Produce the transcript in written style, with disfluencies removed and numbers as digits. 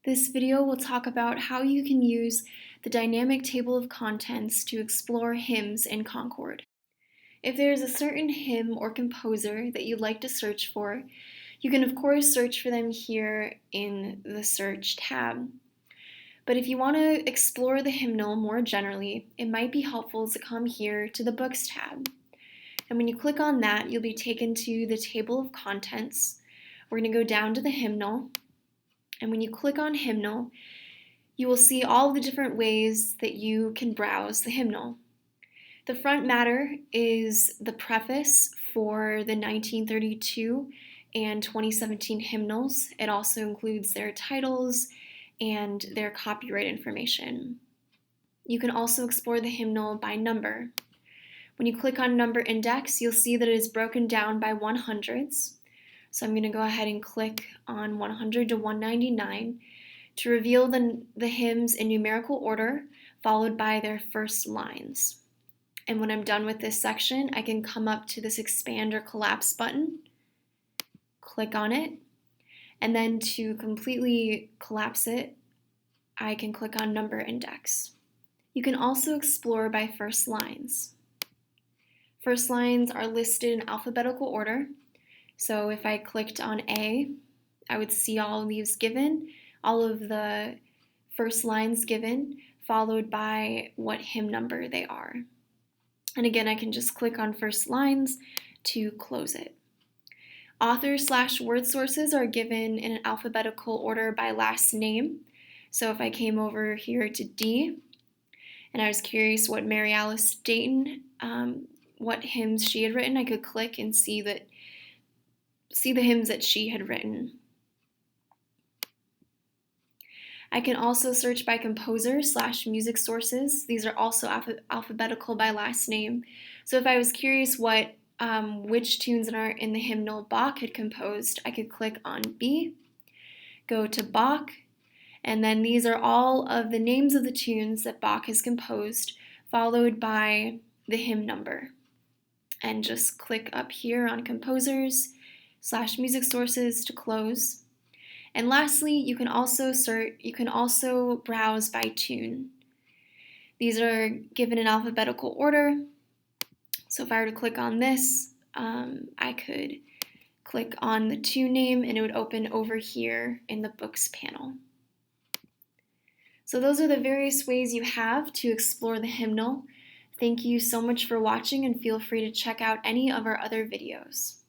This video will talk about how you can use the dynamic table of contents to explore hymns in Concord. If there is a certain hymn or composer that you'd like to search for, you can of course search for them here in the Search tab. But if you want to explore the hymnal more generally, it might be helpful to come here to the Books tab. And when you click on that, you'll be taken to the table of contents. We're going to go down to the hymnal. And when you click on Hymnal, you will see all the different ways that you can browse the hymnal. The front matter is the preface for the 1932 and 2017 hymnals. It also includes their titles and their copyright information. You can also explore the hymnal by number. When you click on Number Index, you'll see that it is broken down by 100s. So I'm going to go ahead and click on 100 to 199 to reveal the hymns in numerical order, followed by their first lines. And when I'm done with this section, I can come up to this expand or collapse button, click on it, and then to completely collapse it, I can click on Number Index. You can also explore by first lines. First lines are listed in alphabetical order. So if I clicked on A, I would see all of these given, all of the first lines given, followed by what hymn number they are. And again, I can just click on first lines to close it. Author/word sources are given in an alphabetical order by last name. So if I came over here to D, and I was curious what Mary Alice Dayton, what hymns she had written, I could click and see the hymns that she had written. I can also search by composer/music sources. These are also alphabetical by last name. So if I was curious which tunes are in the hymnal Bach had composed, I could click on B, go to Bach, and then these are all of the names of the tunes that Bach has composed, followed by the hymn number. And just click up here on composers/music sources to close. And lastly, you can also browse by tune. These are given in alphabetical order. So if I were to click on this, I could click on the tune name and it would open over here in the Books panel. So those are the various ways you have to explore the hymnal. Thank you so much for watching and feel free to check out any of our other videos.